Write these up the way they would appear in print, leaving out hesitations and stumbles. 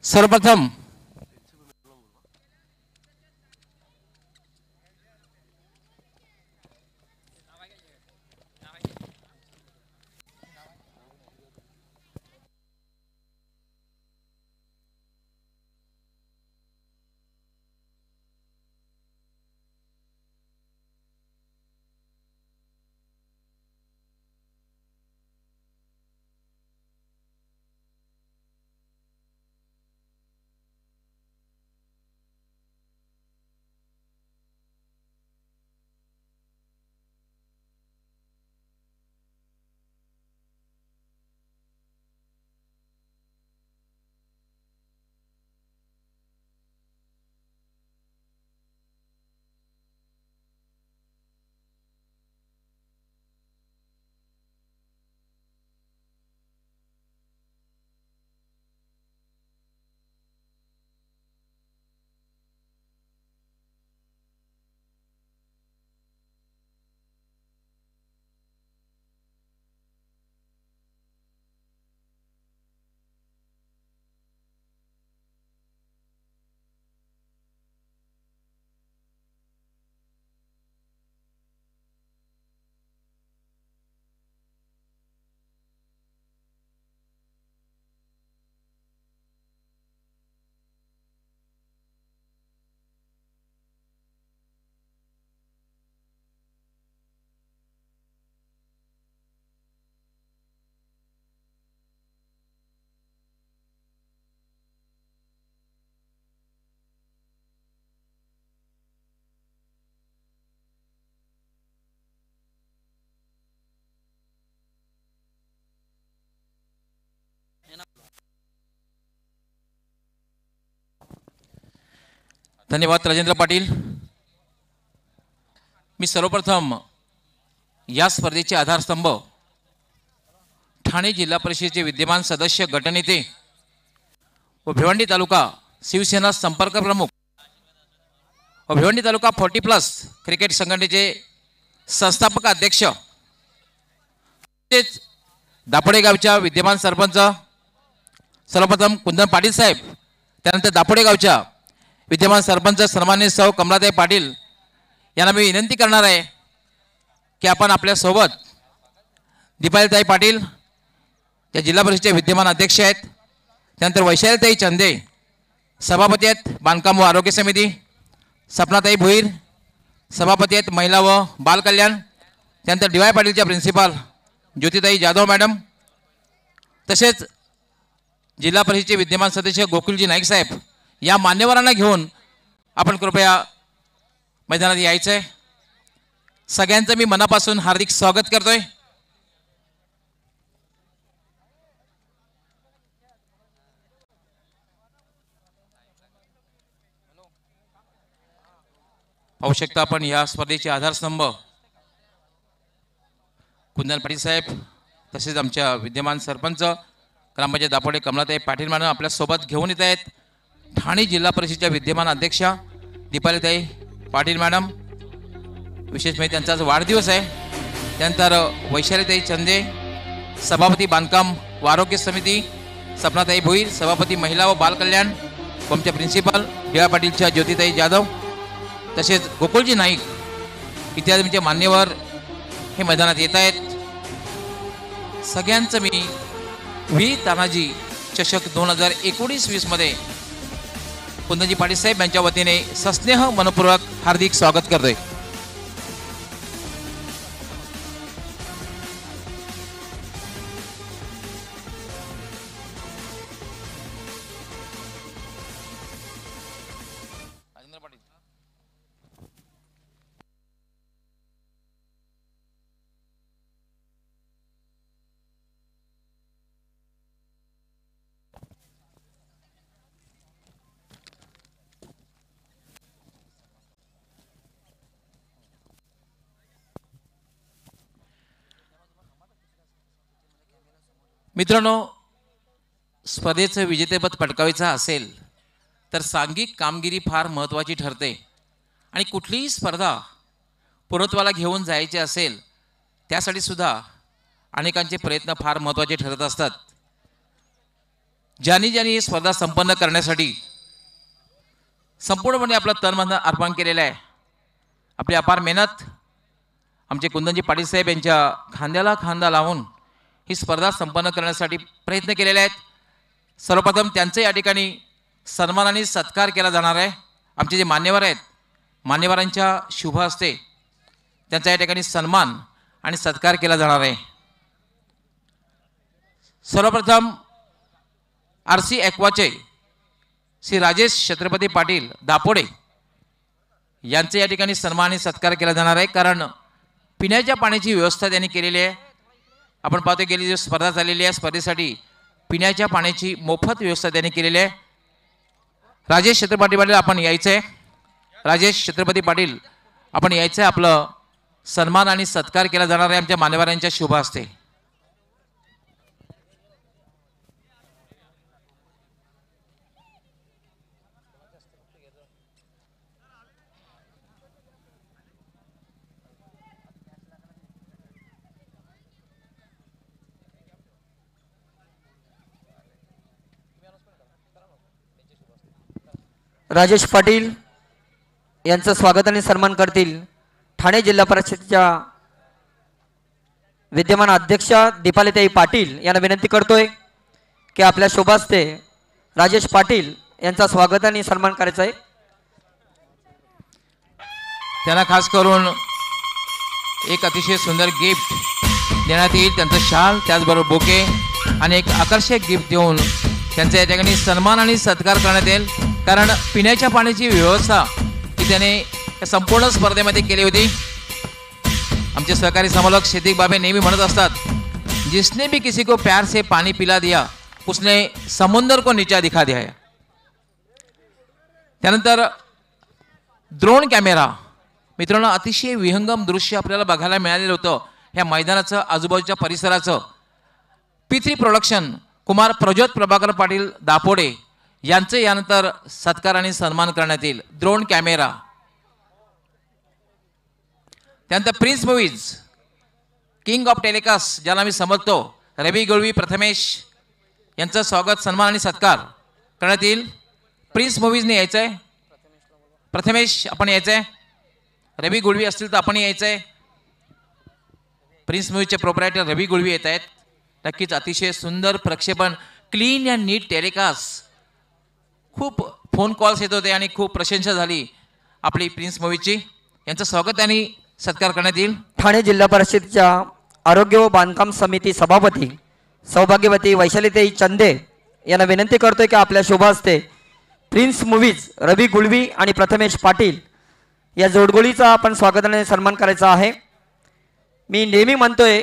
सर्वप्रथम धन्यवाद राजेंद्र पाटील। मी सर्वप्रथम या स्पर्धेचे आधारस्तंभ ठाणे जिल्हा परिषदेचे विद्यमान सदस्य गटनेते व भिवंडी तालुका शिवसेना संपर्क प्रमुख व भिवंडी तालुका 40+ क्रिकेट संघटनेचे संस्थापक अध्यक्ष दापोडे गावच्या विद्यमान सरपंच सर्वप्रथम कुंदन पाटील साहेब, त्यानंतर दापोडे गावच्या विद्यमान सरपंच सन्माननीय सौ कमलाताई पाटील यांना मी विनंती करणार आहे की आपण आपल्या सोबत दीपालीताई पाटील या जिल्हा परिषदेचे विद्यमान अध्यक्ष आहेत, त्यानंतर वैशालीताई चंदे सभापती आहेत बांधकाम व आरोग्य समिती, सपनाताई भोईर सभापती आहेत महिला व बाल कल्याण, त्यानंतर डी.वाय. पाटीलच्या प्रिन्सिपाल ज्योतिताई जाधव मॅडम, तसेच जिल्हा परिषदेचे विद्यमान सदस्य गोकुलजी नाईक साहेब या मान्यवरांना घेऊन आपण कृपया मैदानात यायचं आहे। सगळ्यांचं मी मनापासून हार्दिक स्वागत करतोय। पाहू शकता आपण या स्पर्धेचे आधारस्तंभ कुंदन पाटील साहेब तसेच आमच्या विद्यमान सरपंच ग्रामपंचायत दापोडे कमलाताई पाटील मॅडम आपल्या सोबत घेऊन येत आहेत। ठाणे जिल्हा परिषदेच्या विद्यमान अध्यक्षा दीपालीताई पाटील मॅडम, विशेष म्हणजे त्यांचा आज वाढदिवस आहे। त्यानंतर वैशालीताई चंदे सभापती बांधकाम व आरोग्य समिती, सपनाताई भोईर सभापती महिला व बाल कल्याण व आमच्या प्रिन्सिपल डी.वाय. पाटीलच्या ज्योतिताई जाधव, तसेच गोकुलजी नाईक इत्यादी म्हणजे मान्यवर हे मैदानात येत आहेत। सगळ्यांचं मी व्ही तानाजी चषक 2019-20 मध्ये कुंदनजी पाटील साहेब यांच्या वतीने सस्नेह मनपूर्वक हार्दिक स्वागत करतोय। मित्रांनो, स्पर्धेचं विजेतेपद पटकावायचं असेल तर सांघिक कामगिरी फार महत्त्वाची ठरते आणि कुठलीही स्पर्धा पूर्णत्वाला घेऊन जायची असेल त्यासाठी सुद्धा अनेकांचे प्रयत्न फार महत्त्वाचे ठरत असतात। ज्यांनी ही स्पर्धा संपन्न करण्यासाठी संपूर्णपणे आपलं तन मन अर्पण केलेलं आहे, आपली अपार मेहनत आमचे कुंदनजी पाटील साहेब यांच्या खांद्याला खांदा लावून ही स्पर्धा संपन्न करण्यासाठी प्रयत्न केलेले आहेत. सर्वप्रथम त्यांचे या ठिकाणी सन्मान आणि सत्कार केला जाणार आहे. आमचे जे मान्यवर आहेत, मान्यवरांच्या शुभ हस्ते त्यांचा या ठिकाणी सन्मान आणि सत्कार केला जाणार आहे. सर्वप्रथम आरसी ॲक्वाचे श्री राजेश छत्रपती पाटील दापोडे यांचे या ठिकाणी सन्मान आणि सत्कार केला जाणार आहे, कारण पिण्याच्या पाण्याची व्यवस्था त्यांनी केलेली आहे. आपण पाहतो गेली जी स्पर्धा झालेली आहे, स्पर्धेसाठी पिण्याच्या पाण्याची मोफत व्यवस्था त्यांनी केलेली आहे. राजेश छत्रपती पाटील आपण यायचं आहे, राजेश छत्रपती पाटील आपण यायचं आहे, आपलं सन्मान आणि सत्कार केला जाणार आहे आमच्या मान्यवरांच्या शुभ हस्ते. राजेश पाटील यांचं स्वागत आणि सन्मान करतील ठाणे जिल्हा परिषदेच्या विद्यमान अध्यक्षा दीपालीताई पाटील यांना विनंती करतोय की आपल्या शोभास्ते राजेश पाटील यांचा स्वागत आणि सन्मान करायचा आहे. त्यांना खास करून एक अतिशय सुंदर गिफ्ट देण्यात येईल, त्यांचं शाल त्याचबरोबर बोके आणि एक आकर्षक गिफ्ट देऊन त्यांचा या ठिकाणी सन्मान आणि सत्कार करण्यात येईल, कारण पिण्याच्या पाण्याची व्यवस्था ही त्याने संपूर्ण स्पर्धेमध्ये केली होती. आमचे सहकारी समालोचक शेतिक बाबे नेहमी म्हणत असतात, जिसने भी किसी को प्यार से पानी पिला दिया उसने समुंदर को नीचा दिखा दिया. त्यानंतर ड्रोन कॅमेरा मित्रांनो, अतिशय विहंगम दृश्य आपल्याला बघायला मिळालेलं होतं ह्या मैदानाचं, आजूबाजूच्या परिसराचं. P3 प्रोडक्शन कुमार प्रज्योत प्रभाकर पाटील दापोडे यांचे यानंतर सत्कार आणि सन्मान करण्यात येईल. Drone camera. त्यानंतर prince movies king of telecast ज्याला मी समजतो रवी गुळवी प्रथमेश यांचं स्वागत सन्मान आणि सत्कार करण्यात येईल. प्रिन्स मूवीजने यायचं आहे, प्रथमेश आपण यायचं आहे, रवी गुळवी असतील तर आपण यायचं आहे. प्रिन्स मूवीजचे प्रोप्रायटर रवी गुळवी येत आहेत. नक्कीच अतिशय सुंदर प्रक्षेपण, क्लीन अँड नीट टेलिकास्ट. खूप फोन कॉल्स येत होते आणि खूप प्रशंसा झाली आपली प्रिन्स मूवीची. यांचं स्वागत आणि सत्कार करण्यात येईल. ठाणे जिल्हा परिषदेच्या आरोग्य व बांधकाम समिती सभापती सौभाग्यवती वैशालीताई चंदे यांना विनंती करतोय की आपल्या शुभ हस्ते प्रिन्स मूवीज रवी गुळवी आणि प्रथमेश पाटील या जोडगोळीचा आपण स्वागत आणि सन्मान करायचा आहे. मी नेहमी म्हणतोय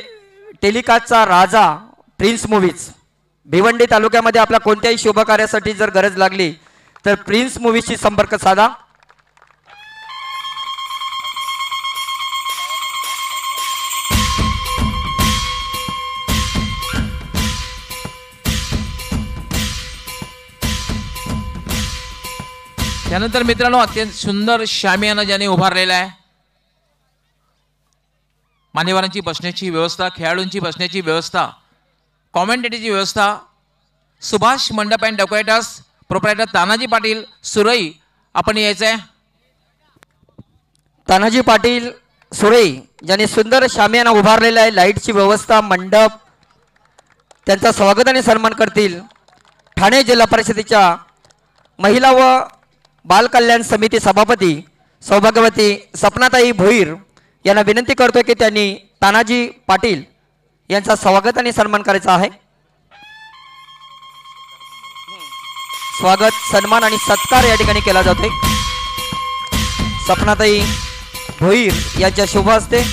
टेलिकास्टचा राजा प्रिन्स मूवीज. भिवंडी तालुक्यामध्ये आपल्या कोणत्याही शुभ कार्यासाठी जर गरज लागली तर प्रिन्स मूवीजशी संपर्क साधा. त्यानंतर मित्रांनो अत्यंत सुंदर शामियाना ज्याने उभारलेला आहे. मान्यवरांची बसण्याची व्यवस्था, खेळाडूंची बसण्याची व्यवस्था, कॉमेंटेटरची व्यवस्था. Subhash Mandap and decorators proprietor Tanaji Patil Surai आपण यायचं आहे. तानाजी पाटील सुरई ज्यांनी सुंदर शामियाना उभारलेला आहे, लाईटची व्यवस्था, मंडप, त्यांचा स्वागत आणि सन्मान करतील. ठाणे जिल्हा परिषदेच्या महिला व बाल कल्याण समिती सभापती सौभाग्यवती सपनाताई भोईर यांना विनंती करतोय की त्यांनी तानाजी पाटील यांचा स्वागत आणि सन्मान करायचा आहे. स्वागत, सन्मान आणि सत्कार या ठिकाणी केला जातोय. सपनाताई भोईर यांच्या शुभ हस्ते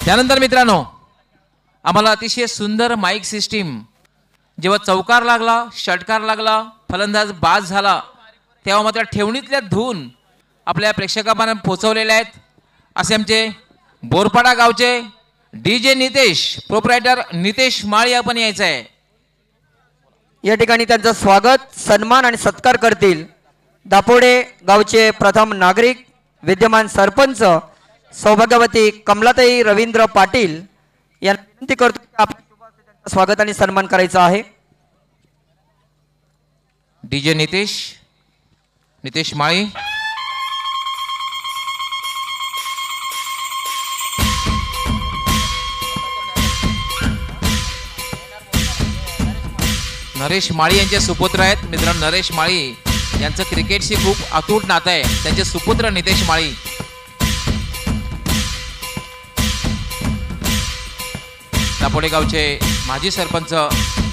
त्यानंतर मित्रांनो आम्हाला अतिशय सुंदर माईक सिस्टीम, जेव्हा चौकार लागला, षटकार लागला, फलंदाज बाद झाला, तेव्हा मात्र ठेवणीतल्या धून आपल्या प्रेक्षकांपर्यंत पोहोचवलेल्या आहेत. असे आमचे बोरपाडा गावचे DJ नितेश प्रोप्रायटर नितेश माळी आपण यायचं आहे. या ठिकाणी त्यांचं स्वागत, सन्मान आणि सत्कार करतील दापोडे गावचे प्रथम नागरिक विद्यमान सरपंच सौभाग्यवती कमलाताई रवींद्र पाटील यांना विनंती करतो की आपल्या शुभ हस्ते त्यांचं स्वागत आणि सन्मान करायचा आहे. डीजे नितेश माळी. नरेश माळी यांचे सुपुत्र आहेत मित्रांनो. नरेश माळी यांचं क्रिकेटशी खूप अतूट नातं आहे. त्यांचे सुपुत्र नितेश माळी. दापोडे गावचे माजी सरपंच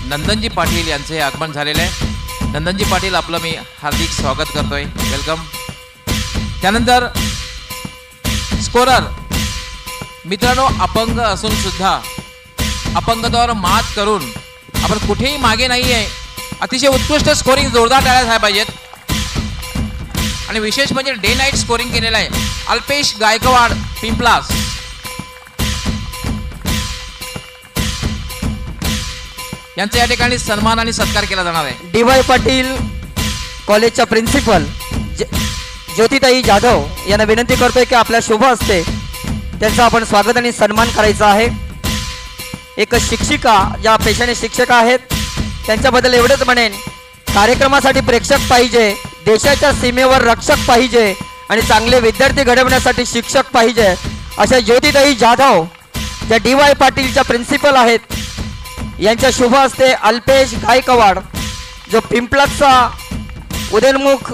नंदनजी पाटील यांचे आगमन झालेले आहे. नंदनजी पाटील आपलं मी हार्दिक स्वागत करतोय. वेलकम. त्यानंतर स्कोरर मित्रांनो, अपंग असून सुद्धा अपंगत्वावर मात करून आपण कुठेही मागे नाही आहे. अतिशय उत्कृष्ट स्कोरिंग जोरदार टाळ्या झाल्या पाहिजेत. आणि विशेष म्हणजे डे नाईट स्कोरिंग केलेलं आहे अल्पेश गायकवाड पिंपलास. यांचा या ठिकाणी सन्मान आणि सत्कार केला जाणार आहे. डी.वाय. पाटील कॉलेजच्या प्रिन्सिपल ज्योतिताई जाधव यांना विनंती करतोय की आपल्या शुभ हस्ते त्यांचं आपण स्वागत आणि सन्मान करायचा आहे. एक शिक्षिका ज्या पेशाने शिक्षका आहेत त्यांच्याबद्दल एवढंच म्हणेन, कार्यक्रमासाठी प्रेक्षक पाहिजे, देशाच्या सीमेवर रक्षक पाहिजे आणि चांगले विद्यार्थी घडवण्यासाठी शिक्षक पाहिजे. अशा ज्योतिताई जाधव ज्या डी.वाय. पाटीलच्या प्रिन्सिपल आहेत, यांच्या शुभ हस्ते अल्पेश गायकवाड जो पिंपळाचा उदयनमुख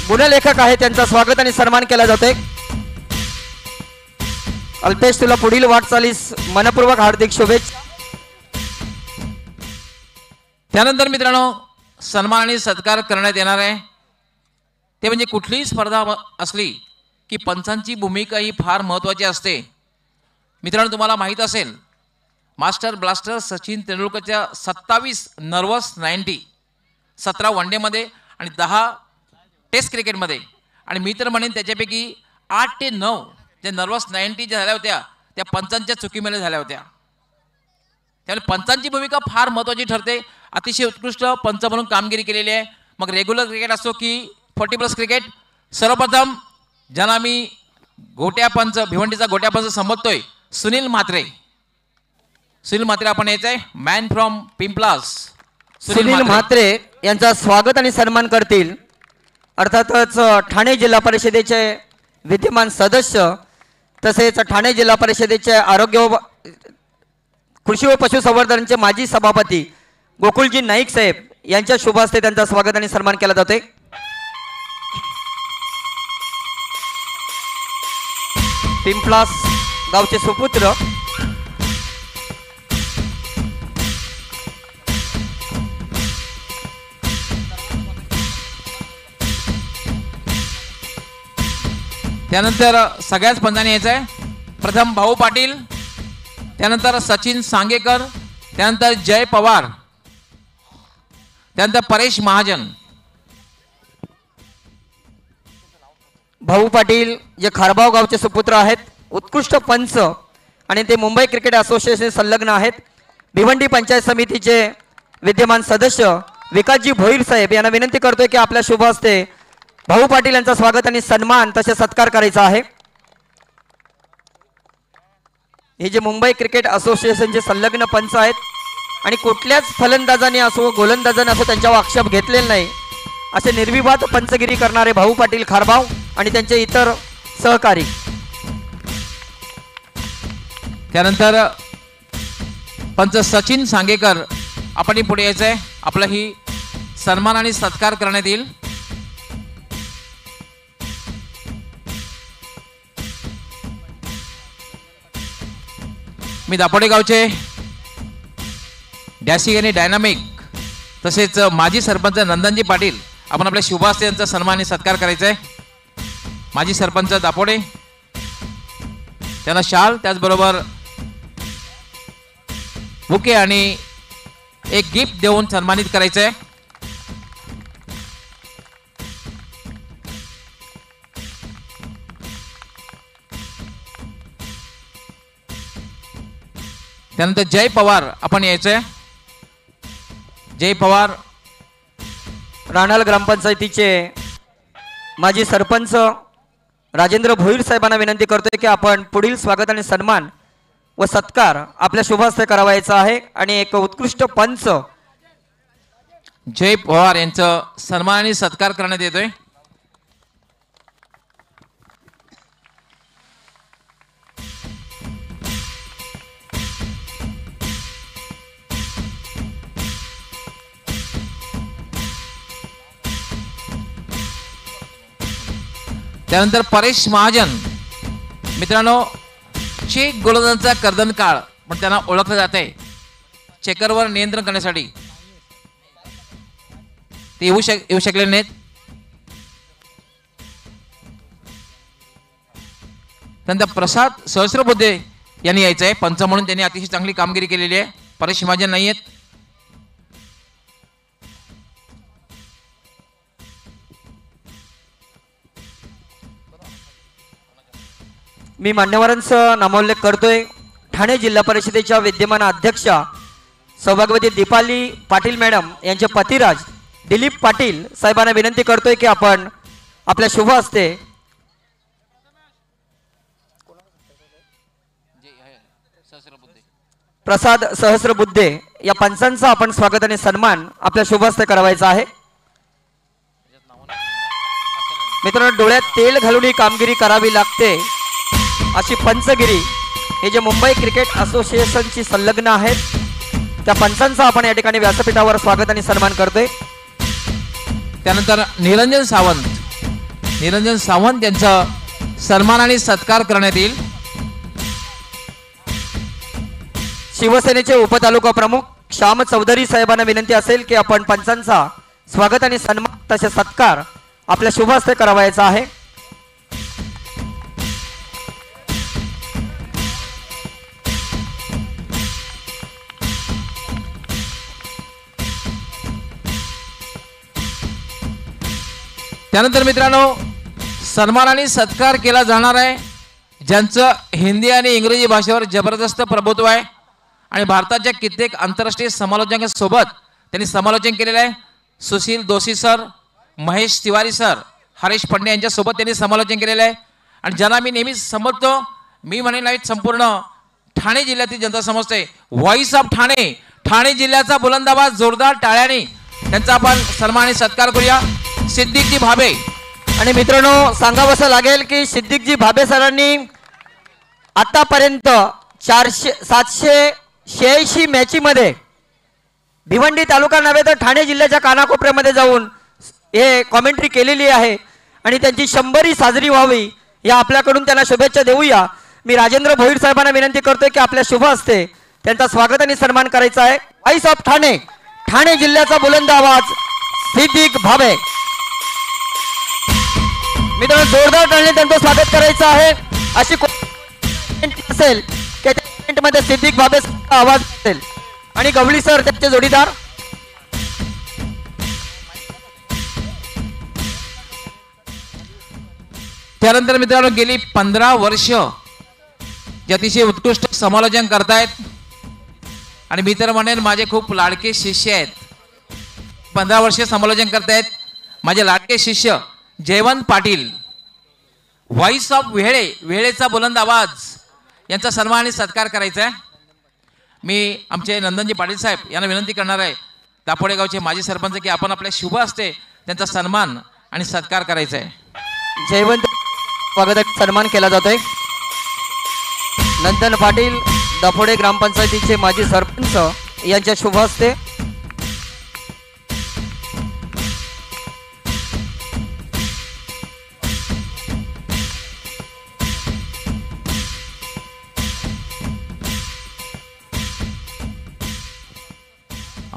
गुणलेखक आहे त्यांचा स्वागत आणि सन्मान केला जातोय. अल्पेश, तुला पुढील वाटचालीस मनपूर्वक हार्दिक शुभेच्छा. त्यानंतर मित्रांनो सन्मान आणि सत्कार करण्यात येणार आहे. ते म्हणजे कुठलीही स्पर्धा असली की पंचांची भूमिका ही फार महत्त्वाची असते. मित्रांनो, तुम्हाला माहीत असेल मास्टर ब्लास्टर सचिन तेंडुलकरच्या 27 नर्वस 90, 17 वन डेमध्ये आणि 10 टेस्ट क्रिकेटमध्ये. आणि मी तर म्हणेन त्याच्यापैकी 8 ते 9 ज्या नर्वस 90 ज्या झाल्या होत्या त्या पंचांच्या चुकीमुळे झाल्या होत्या. त्यामुळे पंचांची भूमिका फार महत्त्वाची ठरते. अतिशय उत्कृष्ट पंच म्हणून कामगिरी केलेली आहे. मग रेग्युलर क्रिकेट असो की 40+ क्रिकेट. सर्वप्रथम ज्यांना मी गोट्या पंच भिवंडीचा गोट्या पंच संबोधतोय सुनील म्हात्रे. सुनील म्हात्रे आपण यायचंय मॅन फ्रॉम पिंपलास. सुनील म्हात्रे यांचा स्वागत आणि सन्मान करतील. अर्थातच ठाणे जिल्हा परिषदेचे विद्यमान सदस्य तसेच ठाणे जिल्हा परिषदेचे आरोग्य व कृषी व पशुसंवर्धनचे माजी सभापती गोकुळजी नाईक साहेब यांच्या शुभ हस्ते त्यांचा स्वागत आणि सन्मान केला जातोय. पिंपलास गावचे सुपुत्र त्यानंतर सगळ्याच पंचांनी यायचं आहे. प्रथम भाऊ पाटील, त्यानंतर सचिन सांगेकर, त्यानंतर जय पवार, त्यानंतर परेश महाजन. भाऊ पाटील जे खारबाव गावचे सुपुत्र आहेत, उत्कृष्ट पंच आणि ते मुंबई क्रिकेट असोसिएशन संलग्न आहेत. भिवंडी पंचायत समितीचे विद्यमान सदस्य विकासजी भोईर साहेब यांना विनंती करतोय की आपल्या शुभ हस्ते भाऊ पाटील यांचा स्वागत आणि सन्मान तसे सत्कार करायचा आहे. हे जे मुंबई क्रिकेट असोसिएशनचे संलग्न पंच आहेत आणि कुठल्याच फलंदाजाने असो गोलंदाजाने असो त्यांच्यावर आक्षेप घेतलेला नाही असे निर्विवाद पंचगिरी करणारे भाऊ पाटील खारबाव आणि त्यांचे इतर सहकारी. त्यानंतर पंच सचिन सांगेकर आपण पुढे यायचं आहे. आपला ही सन्मान आणि सत्कार करण्यात येईल. मी दापोडे गावचे डॅशिंग आणि डायनामिक तसेच माजी सरपंच नंदनजी पाटील आपण आपल्या शुभ हस्ते यांचा सन्मान आणि सत्कार करायचा आहे. माजी सरपंच दापोडे त्यांना शाल त्याचबरोबर बुके आणि एक गिफ्ट देऊन सन्मानित करायचं आहे. त्यानंतर जय पवार आपण यायचंय. जय पवार राणाल ग्रामपंचायतीचे माजी सरपंच राजेंद्र भोईर साहेबांना विनंती करतोय की आपण पुढील स्वागत आणि सन्मान व सत्कार आपल्या शुभहस्ते करावायचा आहे आणि एक उत्कृष्ट पंच जय पवार यांचं सन्मान आणि सत्कार करण्यात येतोय. त्यानंतर परेश महाजन मित्रांनो, चेक गोलंदाजांचा कर्दन काळ पण त्यांना ओळखलं जात आहे चेकरवर नियंत्रण करण्यासाठी. ते येऊ शकले नाहीत. त्यानंतर प्रसाद सहस्रबुद्धे यांनी यायचं आहे पंच म्हणून. त्यांनी अतिशय चांगली कामगिरी केलेली आहे. परेश महाजन नाही आहेत. मी मान्यवरांचं नामोल्लेख करतोय. ठाणे जिल्हा परिषदेच्या विद्यमान अध्यक्षा सौभाग्यवती दीपाली पाटील मॅडम यांचे पतिराज दिलीप पाटील साहेबांना विनंती करतोय की आपण आपल्या शुभ हस्ते प्रसाद सहस्रबुद्धे या पंचांचा आपण स्वागत आणि सन्मान आपल्या शुभ हस्ते करावायचा आहे. मित्रांनो, डोळ्यात तेल घालून ही कामगिरी करावी लागते अशी पंचगिरी हे जे मुंबई क्रिकेट असोसिएशनशी संलग्न आहेत त्या पंचांचा आपण या ठिकाणी व्यासपीठावर स्वागत आणि सन्मान करतोय. त्यानंतर निरंजन सावंत यांचा सन्मान आणि सत्कार करण्यात येईल. शिवसेनेचे उपतालुका प्रमुख श्याम चौधरी साहेबांना विनंती असेल की आपण पंचांचा स्वागत आणि सन्मान तसे सत्कार आपल्या शुभ हस्ते करावायचा आहे. त्यानंतर मित्रांनो, सन्मान आणि सत्कार केला जाणार आहे ज्यांचं हिंदी आणि इंग्रजी भाषेवर जबरदस्त प्रभुत्व आहे आणि भारताच्या कित्येक आंतरराष्ट्रीय समालोचकांसोबत त्यांनी समालोचन केलेलं आहे. सुशील दोशी सर, महेश तिवारी सर, हरीश पंडे यांच्यासोबत त्यांनी समालोचन केलेलं आहे. आणि ज्यांना मी नेहमीच समजतो, मी म्हणेन नाही, संपूर्ण ठाणे जिल्ह्यातील जनता समजते. व्हॉइस ऑफ ठाणे, ठाणे जिल्ह्याचा बुलंद आवाज जोरदार टाळ्याने त्यांचा आपण सन्मान आणि सत्कार करूया. सिद्दीकजी भाबे. आणि मित्रांनो, सांगावंसं लागेल की सिद्दीकजी भाबे सरांनी आतापर्यंत 786 मॅचीमध्ये भिवंडी तालुका नव्हे तर ठाणे जिल्ह्याच्या कानाकोपऱ्यामध्ये जाऊन हे कॉमेंट्री केलेली आहे आणि त्यांची 100वी साजरी व्हावी या आपल्याकडून त्यांना शुभेच्छा देऊया. मी राजेंद्र भोईर साहेबांना विनंती करतोय की आपल्या शुभ हस्ते त्यांचा स्वागत आणि सन्मान करायचा आहे. व्हॉइस ऑफ ठाणे, ठाणे जिल्ह्याचा बुलंद आवाज सिद्दीक भाबे. मित्रांनो, जोरदार टाळ्याने त्यांचं स्वागत करायचं आहे. अशी असेल की त्या मध्ये सिद्दीक भाबे आवाज असेल आणि गवळी सर त्यांचे जोडीदार. त्यानंतर मित्रांनो, गेली 15 वर्ष जे अतिशय उत्कृष्ट समालोचन करतायत आणि मी तर म्हणेन माझे खूप लाडके शिष्य आहेत. 15 वर्ष समालोचन करतायत माझे लाडके शिष्य जयवंत पाटील, व्हॉइस ऑफ वेळे, वेळेचा बुलंद आवाज यांचा सन्मान आणि सत्कार करायचा आहे. मी आमचे नंदनजी पाटील साहेब यांना विनंती करणार आहे, दापोडे गावचे माजी सरपंच, की आपण आपल्या शुभ हस्ते त्यांचा सन्मान आणि सत्कार करायचा आहे. जयवंत स्वागत सन्मान केला जातोय. नंदन पाटील, दापोडे ग्रामपंचायतीचे माजी सरपंच यांच्या शुभ हस्ते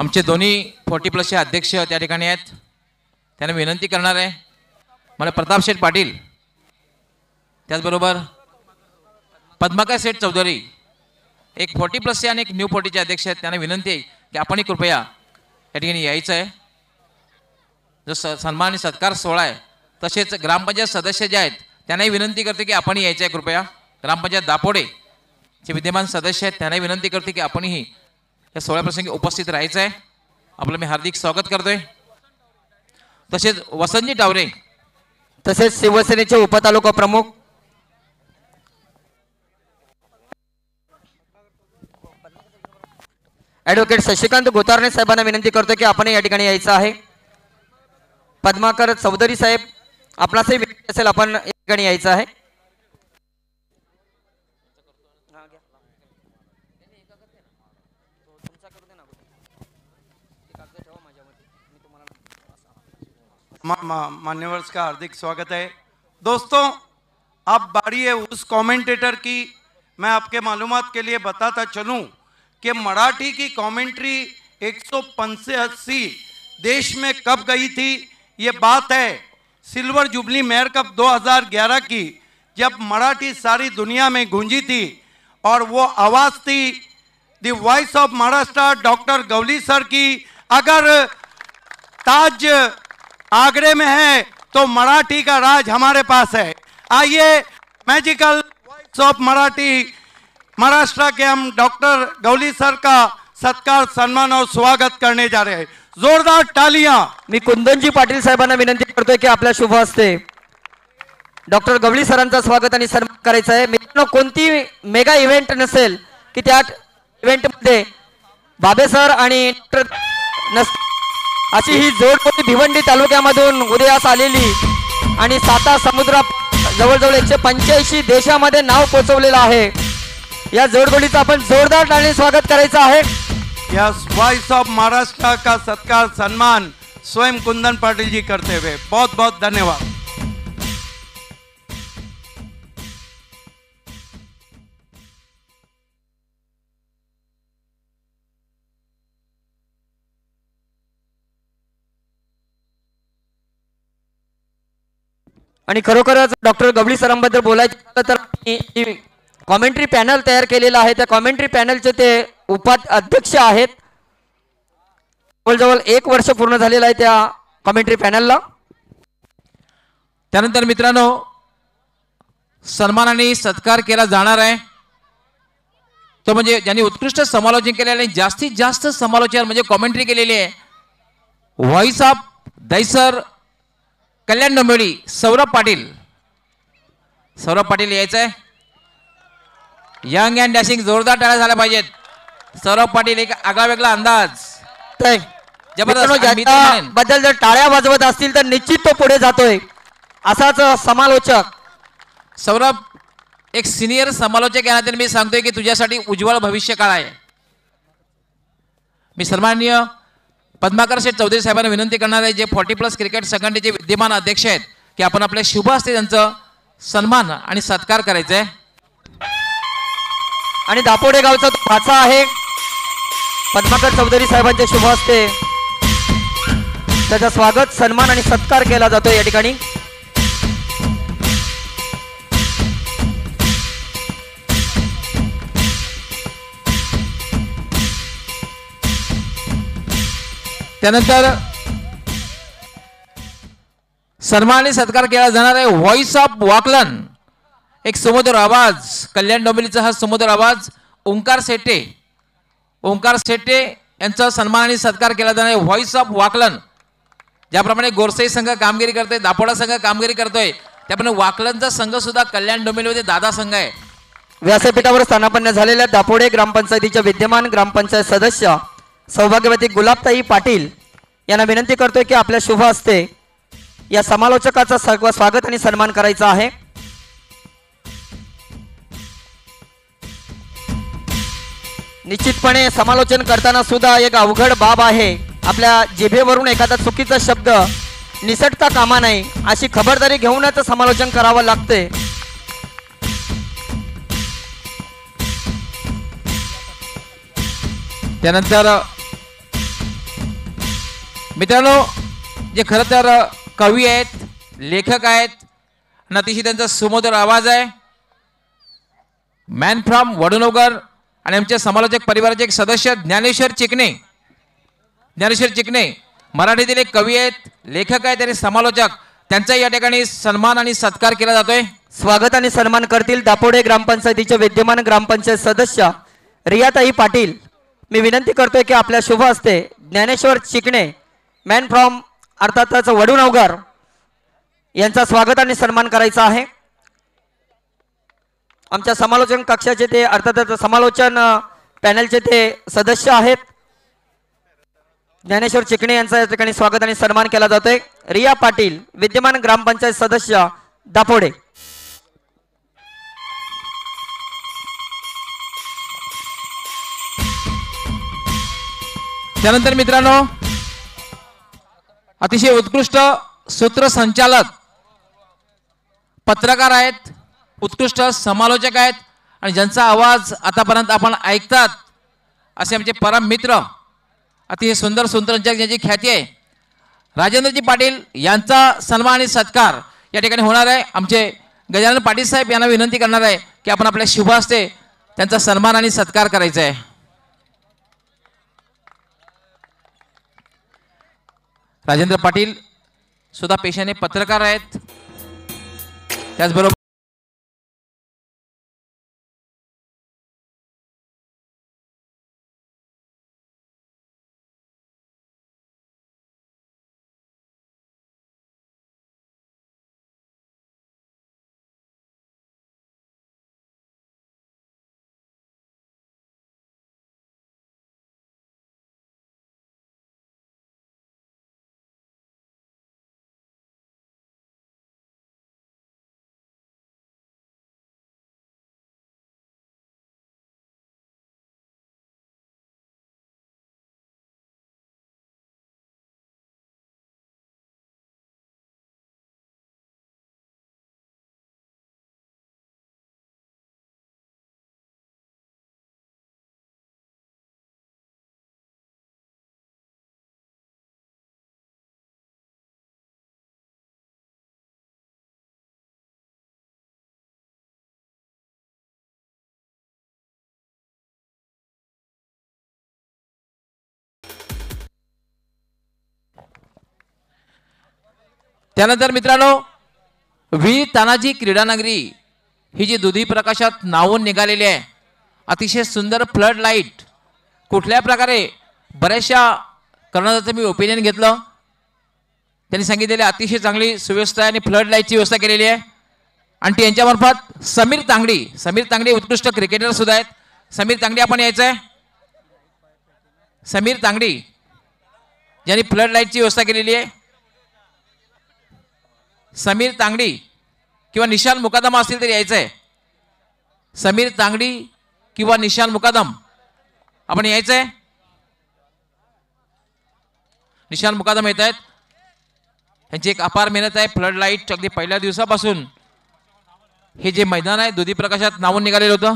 आमचे दोन्ही 40+ अध्यक्ष त्या ठिकाणी आहेत. त्यांना विनंती करणार आहे, मला प्रताप शेठ पाटील, त्याचबरोबर पद्माकर शेठ चौधरी, एक 40+ आणि एक न्यू 40चे अध्यक्ष आहेत. त्यांना विनंती आहे की आपणही कृपया या ठिकाणी यायचं आहे. जो सन्मान आणि सत्कार सोहळा आहे, तसेच ग्रामपंचायत सदस्य जे आहेत त्यांनाही विनंती करते की आपणही यायचं आहे कृपया. ग्रामपंचायत दापोडेचे विद्यमान सदस्य आहेत त्यांनाही विनंती करते की आपणही या सोहळ्याप्रसंगी उपस्थित राहायचं आहे. आपलं मी हार्दिक स्वागत करतोय. तसेच वसंतजी टावरे तसेच शिवसेनेचे उपतालुका प्रमुख ॲडव्होकेट शशिकांत गोतारणे साहेबांना विनंती करतो की आपण या ठिकाणी यायचं आहे. पद्माकर चौधरी साहेब आपणासही विनंती असेल आपण या ठिकाणी यायचं आहे. मान्यवर का हार्दिक स्वागत है। दोस्तों, अब बारी है उस कमेंटेटर की। मैं आपके मालूमात के लिए बताता चलूं कि मराठी की कमेंट्री 185 देश में कब गई थी। ये बात है सिल्वर जुबली मेयर कप 2011 की, जब मराठी सारी दुनिया में गूंजी थी और वो आवाज़ थी the voice of Maharashtra doctor Gawali sir की। अगर ताज आगरे में है तो मराठी का राज हमारे पास है। आइए magical voice of Marathi Maharashtra के हम डॉक्टर गवली सर का सत्कार सन्मान और स्वागत करने जा रहे हैं। जोरदार तालियां। मी कुंदनजी पाटील साहेबांना विनंती करतोय की आपल्या शुभ हस्ते डॉक्टर गवळी सरांचं स्वागत आणि सन्मान करायचं आहे. मित्रांनो, कोणती मेगा इव्हेंट नसेल की त्या इव्हेंट मध्ये बाबे सर आणि अशी ही जोडकोटी भिवंडी तालुक्यामधून उदयास आलेली आणि साता समुद्रा जवळजवळ 185 देशामध्ये नाव पोहोचवलेलं आहे. या जोडगोळीचं आपण जोरदार टाळीने स्वागत करायचं आहे. यस, वॉइस ऑफ महाराष्ट्र का सत्कार सम्मान स्वयं कुंदन पाटिल जी करते हुए बहुत बहुत धन्यवाद। आणि खरोखरच डॉक्टर गवळी सरांबद्दल बोलायचं तर कॉमेंट्री पॅनल तयार केलेला आहे. त्या कॉमेंट्री पॅनलचे ते उपाध्यक्ष आहेत. जवळजवळ 1 वर्ष पूर्ण झालेलं आहे त्या कॉमेंट्री पॅनलला. त्यानंतर मित्रांनो सन्मानाने सत्कार केला जाणार आहे तो म्हणजे ज्यांनी उत्कृष्ट समालोचन केलेले आणि जास्तीत जास्त समालोचन म्हणजे कॉमेंट्री केलेली आहे. Voice of Dahisar Kalyan Dombivli Saurabh Patil. सौरभ पाटील यायचं आहे. यंग अँड डॅशिंग जोरदार टाळ्या झाल्या पाहिजेत. सौरभ पाटील एक आगळा वेगळा अंदाज जबरदस्त. बद्दल जर टाळ्या वाजवत असतील तर निश्चित तो पुढे जातोय. असाच समालोचक सौरभ एक सिनियर समालोचक यानंतर मी सांगतोय की तुझ्यासाठी उज्ज्वल भविष्य काळ आहे. मी सन्माननीय पद्माकर शेठ चौधरी साहेबांना विनंती करणार आहे जे 40+ क्रिकेट संघटनेचे विद्यमान अध्यक्ष आहेत की आपण आपल्या शुभ हस्ते त्यांचं सन्मान आणि सत्कार करायचा आहे. आणि दापोडे गावचा तो भाचा आहे पद्माकर चौधरी साहेबांच्या शुभ हस्ते त्याचा स्वागत सन्मान आणि सत्कार केला जातो या ठिकाणी. त्यानंतर सन्मान आणि सत्कार केला जाणार आहे. व्हॉइस ऑफ वाकलन एक सुमधुर आवाज कल्याण डोंबिवलीचा हा सुमधुर आवाज ओंकार शेट्टे. ओंकार शेट्टे यांचा सन्मान आणि सत्कार केला जाणार आहे. व्हॉइस ऑफ वाकलन ज्याप्रमाणे गोरसाई संघ कामगिरी करतोय दापोडा संघ कामगिरी करतोय त्याप्रमाणे वाकलनचा संघ सुद्धा कल्याण डोंबिवलीमध्ये दादा संघ आहे. व्यासपीठावर स्थानापन्न झालेल्या दापोडे ग्रामपंचायतीच्या विद्यमान ग्रामपंचायत सदस्य सौभाग्यवती गुलाबताई पाटील यांना विनंती करतोय की आपल्या शुभ हस्ते या समालोचकाचा स्वागत आणि सन्मान करायचा आहे. निश्चितपणे समालोचन करताना सुद्धा एक अवघड बाब आहे. आपल्या जिभेवरून एखादा चुकीचा शब्द निसटता कामा नये अशी खबरदारी घेऊनच समालोचन करावं लागते. त्यानंतर मित्रांनो जे खरं तर कवी आहेत लेखक आहेत आणि अतिशय त्यांचा सुमधुर आवाज आहे मॅन फ्रॉम वडनगर आणि आमच्या समालोचक परिवाराचे एक सदस्य ज्ञानेश्वर चिकणे. ज्ञानेश्वर चिकणे मराठीतील एक कवी आहेत लेखक आहेत आणि समालोचक त्यांचा या ठिकाणी सन्मान आणि सत्कार केला जातोय. स्वागत आणि सन्मान करतील दापोडे ग्रामपंचायतीचे विद्यमान ग्रामपंचायत सदस्य रियाताई पाटील. मी विनंती करतोय की आपल्या शुभ हस्ते ज्ञानेश्वर चिकणे मॅन फ्रॉम अर्थातच वडूनगर यांचा स्वागत आणि सन्मान करायचा आहे। आमच्या समालोचन कक्षाचे ते अर्थातच समालोचन पॅनलचे ते सदस्य आहेत। ज्ञानेश्वर चिकणे यांचा या ठिकाणी स्वागत आणि सन्मान केला जातोय। रिया पाटील विद्यमान ग्रामपंचायत सदस्य दापोडे। त्यानंतर मित्रांनो अतिशय उत्कृष्ट सूत्रसंचालक पत्रकार आहेत, उत्कृष्ट समालोचक आहेत आणि ज्यांचा आवाज आतापर्यंत आपण ऐकतात असे आमचे परम मित्र अतिशय सुंदर सूत्रसंचालक ज्यांची ख्याती आहे राजेंद्रजी पाटील यांचा सन्मान आणि सत्कार या ठिकाणी होणार आहे। आमचे गजानन पाटील साहेब यांना विनंती करणार आहे की आपण आपल्या शुभ हस्ते त्यांचा सन्मान आणि सत्कार करायचा आहे। राजेंद्र पाटील सुद्धा पेशाने पत्रकार आहेत, त्याचबरोबर त्यानंतर मित्रांनो वीर तानाजी क्रीडानगरी ही जी दुधी प्रकाशात नावून निघालेली आहे, अतिशय सुंदर फ्लड लाईट कुठल्या प्रकारे बऱ्याचशा कर्णधाराचं मी ओपिनियन घेतलं, त्यांनी सांगितलेली अतिशय चांगली सुव्यवस्था आणि फ्लड लाईटची व्यवस्था केलेली आहे आणि ती यांच्यामार्फत समीर तांगडी उत्कृष्ट क्रिकेटर सुद्धा आहेत। समीर तांगडी आपण यायचं आहे। समीर तांगडी ज्यांनी फ्लड लाईटची व्यवस्था केलेली आहे, समीर तांगडी किंवा निशान मुकादम असतील तर यायचं आहे। समीर तांगडी किंवा निशान मुकादम आपण यायचं आहे। निशान मुकादम येत आहेत, त्यांची एक अपार मेहनत आहे। फ्लड लाईट अगदी पहिल्या दिवसापासून हे जे मैदान आहे दुधी प्रकाशात नावून निघालेलं होतं।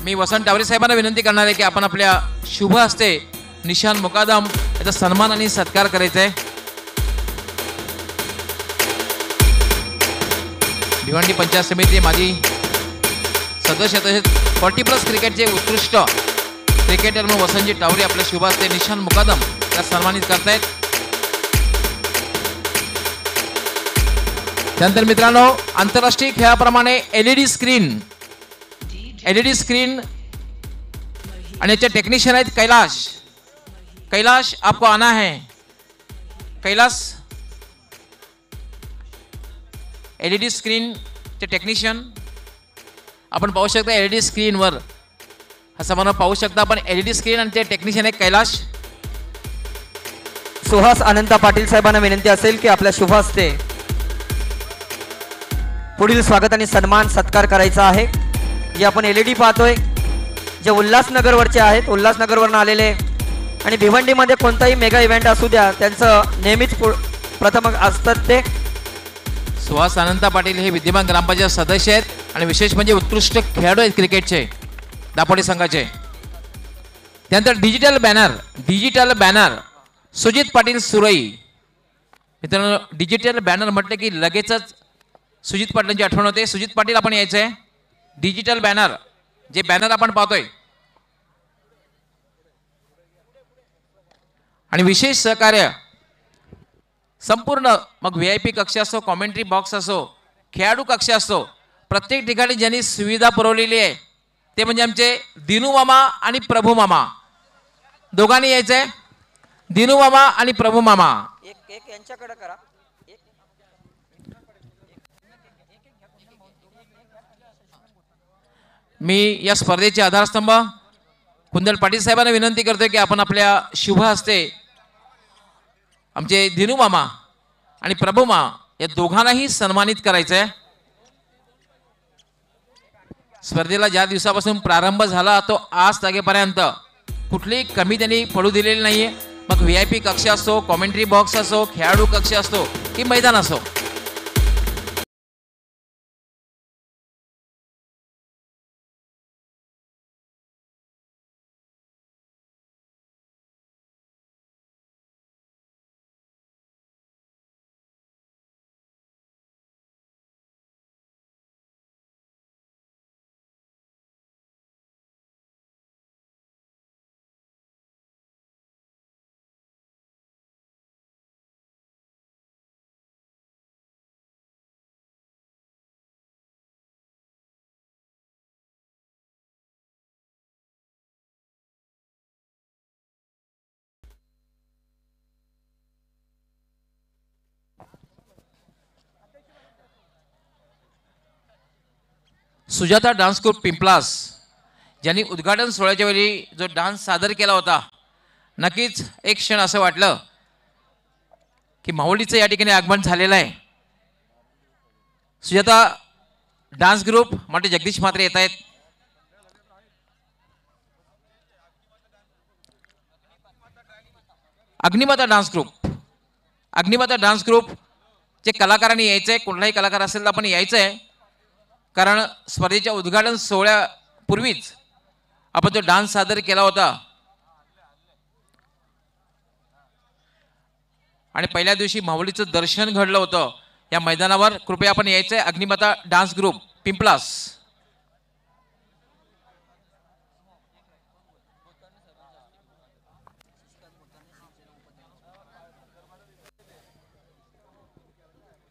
मी वसंत टावरे साहेबांना विनंती करणार आहे की आपण आपल्या शुभ हस्ते निशान मुकादम याचा सन्मान आणि सत्कार करायचा आहे। भिवंडी पंचायत समिती माजी सदस्य तसेच 40+ क्रिकेटचे उत्कृष्ट क्रिकेटर म्हणून वसंतजी टावरे आपल्या शुभ हस्ते निशान मुकादम या सन्मानित करतायत। त्यानंतर मित्रांनो आंतरराष्ट्रीय खेळाप्रमाणे एलईडी स्क्रीन आणि याचे टेक्निशियन आहेत कैलाश आपको आना है। कैलाश एलईडी स्क्रीन चे टेक्निशियन आपण पाहू शकता। एलईडी स्क्रीनवर असं म्हणून पाहू शकता आपण एलईडी स्क्रीन आणि ते टेक्निशियन आहे कैलाश। सुहास अनंता पाटील साहेबांना विनंती असेल की आपल्या शुभ हस्ते पुढील स्वागत आणि सन्मान सत्कार करायचा आहे। जे आपण एलईडी पाहतोय जे उल्हासनगरवरचे आहेत, उल्हासनगरवरून आलेले आणि भिवंडीमध्ये कोणताही मेगा इव्हेंट असू द्या त्यांचं नेहमीच प्रथम असतात ते। सुहास अनंता पाटील हे विद्यमान ग्रामपंचायत सदस्य आहेत आणि विशेष म्हणजे उत्कृष्ट खेळाडू आहेत क्रिकेटचे दापोडी संघाचे। त्यानंतर डिजिटल बॅनर सुजित पाटील सुरई। मित्रांनो डिजिटल बॅनर म्हटलं की लगेचच सुजित पाटलांची आठवण होते। सुजित पाटील आपण यायचं आहे। डिजिटल बॅनर जे बॅनर आपण पाहतोय आणि विशेष सहकार्य संपूर्ण मग VIP कक्ष असो, कॉमेंट्री बॉक्स असो, खेळाडू कक्ष असो, प्रत्येक ठिकाणी ज्यांनी सुविधा पुरवलेली आहे ते म्हणजे आमचे दिनू मामा आणि प्रभू मामा दोघांनी यायचंय। दिनू मामा आणि प्रभू मामा एक यांच्याकडे करा. मी या स्पर्धेचे आधारस्तंभ कुंदन पाटील साहेबांना विनंती करतोय की आपण आपल्या शुभ हस्ते आमचे दिनू मामा आणि प्रभू मा या दोघांनाही सन्मानित करायचं आहे. स्पर्धेला ज्या दिवसापासून प्रारंभ झाला तो आज तागेपर्यंत कुठलीही कमी त्यांनी पडू दिलेली नाहीये. मग VIP कक्ष असो, कॉमेंट्री बॉक्स असो, खेळाडू कक्ष असतो की मैदान असो. सुजाता डान्स ग्रुप पिंपलास ज्यांनी उद्घाटन सोहळ्याच्या वेळी जो डान्स सादर केला होता, नक्कीच एक क्षण असं वाटलं की माऊलीचं या ठिकाणी आगमन झालेलं आहे. सुजाता डान्स ग्रुप म्हणजे जगदीश म्हात्रे येत आहेत. अग्निमाता डान्स ग्रुप चे कलाकारांनी यायचंय. कुठलाही कलाकार असेल तर आपण यायचंय, कारण स्पर्धेच्या उद्घाटन सोहळ्यापूर्वीच आपण जो डान्स सादर केला होता आणि पहिल्या दिवशी माऊलीचं दर्शन घडलं होतं या मैदानावर. कृपया आपण यायचंय. Agnimata dance group Pimplas.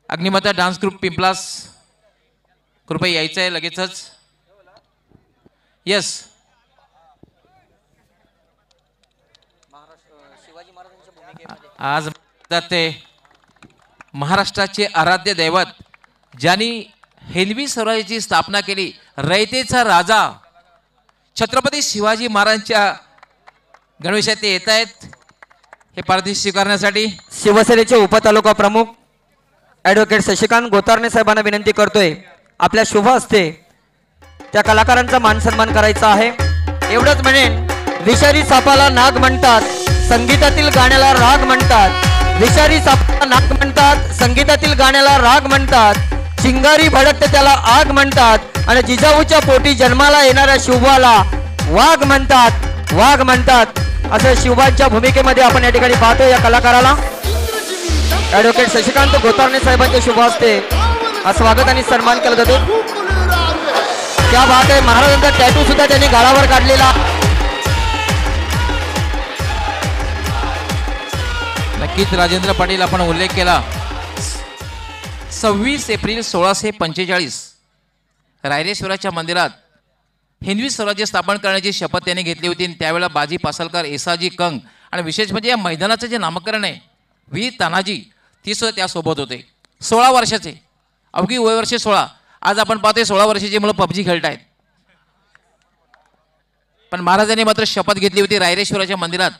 Agnimata dance group Pimplas कृपया यायचं आहे लगेचच. येस, शिवाजी महाराजांच्या भूमिकेमध्ये आज ते महाराष्ट्राचे आराध्य दैवत ज्यांनी हिंदवी स्वराज्याची स्थापना केली, रयतेचा राजा छत्रपती शिवाजी महाराजांच्या गणवेशात ते येत आहेत हे पारितोषिक स्वीकारण्यासाठी. शिवसेनेचे उपतालुका प्रमुख ॲडव्होकेट शशिकांत गोतारणे साहेबांना विनंती करतोय आपल्या शुभ हस्ते त्या कलाकारांचा मान सन्मान करायचा आहे. एवढंच म्हणेन, विषारी सापाला नाग म्हणतात, संगीतातील गाण्याला राग म्हणतात. विषारी सापाला नाग म्हणतात, संगीतातील गाण्याला राग म्हणतात. चिंगारी भडकते त्याला आग म्हणतात आणि जिजाऊच्या पोटी जन्माला येणाऱ्या शिवबाला वाघ म्हणतात. असं शिवबांच्या भूमिकेमध्ये आपण या ठिकाणी पाहतो. या कलाकाराला ॲडव्होकेट शशिकांत गोतारणे साहेबांच्या शुभ हस्ते स्वागत आणि सन्मान केला जातो. त्या बात आहे, महाराजांचा टॅटू सुद्धा त्यांनी गालावर काढलेला. नक्कीच राजेंद्र पाटील आपण उल्लेख केला. 26 एप्रिल 1645 रायरेश्वराच्या मंदिरात हिंदवी स्वराज्य स्थापन करण्याची शपथ त्यांनी घेतली होती. त्यावेळेला बाजी पासलकर, येसाजी कंग आणि विशेष म्हणजे या मैदानाचं जे नामकरण आहे वीर तानाजी, ती सुद्धा त्यासोबत होते. 16 वर्षाचे, अवघी वय वर्षे 16. आज आपण पाहतोय 16 वर्षाची मुलं PUBG खेळत आहेत. पण महाराजांनी मात्र शपथ घेतली होती रायरेश्वराच्या मंदिरात.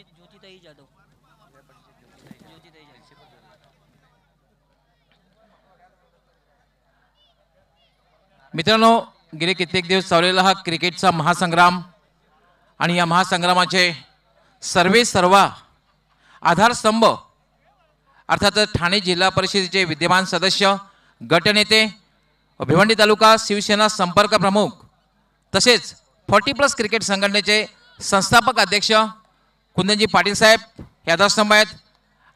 ज्योतिताई जाधव. मित्रांनो, गेले कित्येक दिवस चाललेला हा क्रिकेटचा महासंग्राम आणि या महासंग्रामाचे सर्वा आधारस्तंभ अर्थातच ठाणे जिल्हा परिषदेचे विद्यमान सदस्य, गटनेते, भिवंडी तालुका शिवसेना संपर्क प्रमुख तसेच 40+ क्रिकेट संघटनेचे संस्थापक अध्यक्ष कुंदनजी पाटील साहेब हे आधारस्तंभ आहेत.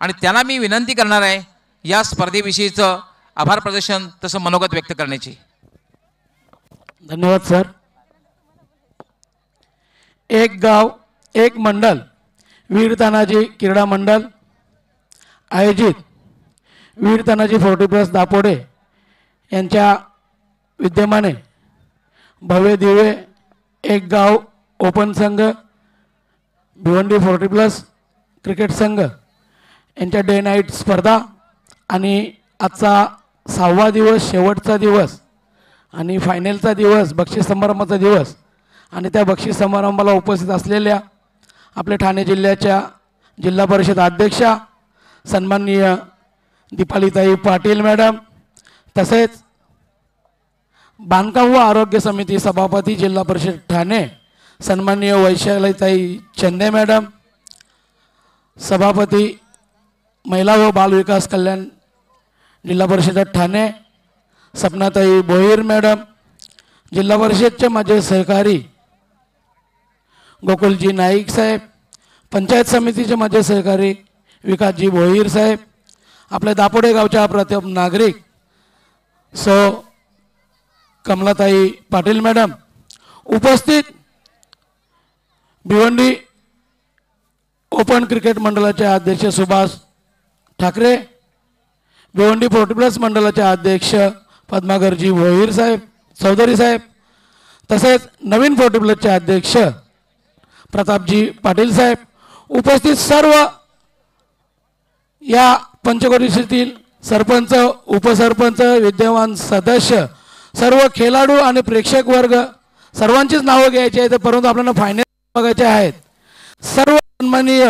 आणि त्यांना मी विनंती करणार आहे या स्पर्धेविषयीचं आभार प्रदर्शन तसं मनोगत व्यक्त करण्याची. धन्यवाद सर. एक गाव एक मंडल वीर तानाजी क्रीडा मंडल आयोजित वीर तानाजी 40+ दापोडे यांच्या विद्यमाने भव्य दिव्य एक गाव ओपन संघ भिवंडी 40+ क्रिकेट संघ यांच्या डे नाईट स्पर्धा आणि आजचा 6वा दिवस शेवटचा दिवस आणि फायनलचा दिवस बक्षीस समारंभाचा दिवस आणि त्या बक्षीस समारंभाला उपस्थित असलेल्या आपल्या ठाणे जिल्ह्याच्या जिल्हा परिषद अध्यक्षा सन्माननीय दीपालीताई पाटील मॅडम, तसेच बांधकाम व आरोग्य समिती सभापती जिल्हा परिषद ठाणे सन्माननीय वैशालीताई चंदे मॅडम, सभापती महिला व बाल विकास कल्याण जिल्हा परिषद ठाणे सपनाताई भोईर मॅडम, जिल्हा परिषदचे माझे सहकारी गोकुलजी नाईक साहेब, पंचायत समितीचे माझे सहकारी विकासजी भोईर साहेब, आपल्या दापोडे गावच्या प्रथम नागरिक सो कमलाताई पाटील मॅडम, उपस्थित भिवंडी ओपन क्रिकेट मंडळाचे अध्यक्ष सुभाष ठाकरे, भिवंडी 40+ मंडळाचे अध्यक्ष पद्मागरजी भोईर साहेब चौधरी साहेब, तसेच नवीन 40+चे अध्यक्ष प्रतापजी पाटील साहेब, उपस्थित सर्व या पंचक्रोशीतील सरपंच उपसरपंच विद्यमान सदस्य सर्व खेळाडू आणि प्रेक्षक वर्ग सर्वांचीच नावं घ्यायची आहेत, परंतु आपल्याला फायनल बघायचे आहेत. सर्व सन्माननीय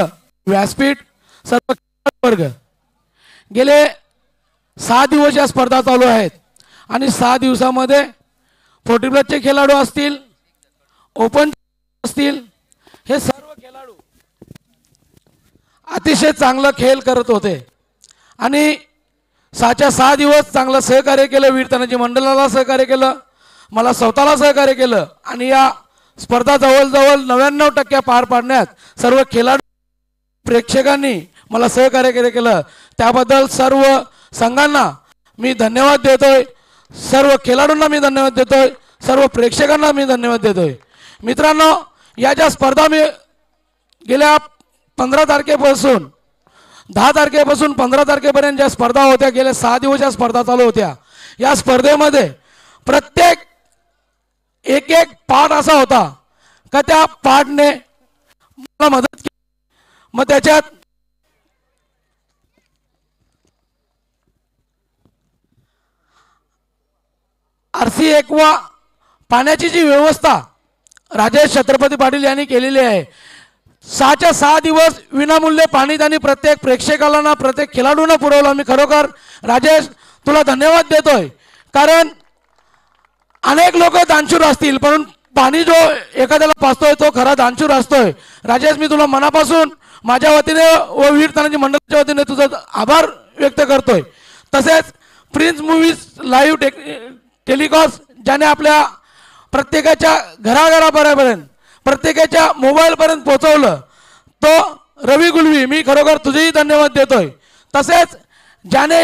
व्यासपीठ सर्व खेळाडू वर्ग गेले 6 दिवस या स्पर्धा चालू आहेत आणि 6 दिवसामध्ये 40+चे खेळाडू असतील ओपन असतील हे सर्व खेळाडू अतिशय चांगला खेळ करत होते आणि 6च्या 6 दिवस चांगलं सहकार्य केलं. वीर तानाजी मंडळाला सहकार्य केलं, मला स्वतःला सहकार्य केलं आणि या स्पर्धा जवळजवळ 99% पार पाडण्यात सर्व खेळाडू प्रेक्षकांनी मला सहकार्य केलं. त्याबद्दल सर्व संघांना मी धन्यवाद देतोय, सर्व खेळाडूंना मी धन्यवाद देतोय, सर्व प्रेक्षकांना मी धन्यवाद देतोय. मित्रांनो, या ज्या स्पर्धा मी गेल्या 15 तारखेपासून 10 तारखेपासून 15 तारखेपर्यंत ज्या स्पर्धा होत्या, गेल्या 6 दिवस या स्पर्धा चालू होत्या. या स्पर्धेमध्ये प्रत्येक एक पाठ असा होता का त्या पाठने मला मदत केली. मग त्याच्यात आरसी एक्वा पाण्याची जी व्यवस्था राजेश छत्रपती पाटील यांनी केलेली आहे. 6च्या 6 दिवस विनामूल्य पाणी त्यांनी प्रत्येक प्रेक्षकाला प्रत्येक खेळाडूंना पुरवलं. मी खरोखर राजेश तुला धन्यवाद देतोय, कारण अनेक लोक दानशूर असतील पण पाणी जो एखाद्याला पाजतोय तो खरा दानशूर असतोय. राजेश, मी तुला मनापासून माझ्या वतीने व वीर तानाजी मंडळाच्या वतीने तुझा आभार व्यक्त करतोय. तसेच प्रिन्स मूव्हीज लाईव्ह टेलिकास्ट ज्याने आपल्या प्रत्येकाच्या घराघरापर्यंत प्रत्येकाच्या मोबाईलपर्यंत पोहोचवलं, तो रवी गुलवी, मी खरोखर तुझेही धन्यवाद देतोय. तसेच ज्याने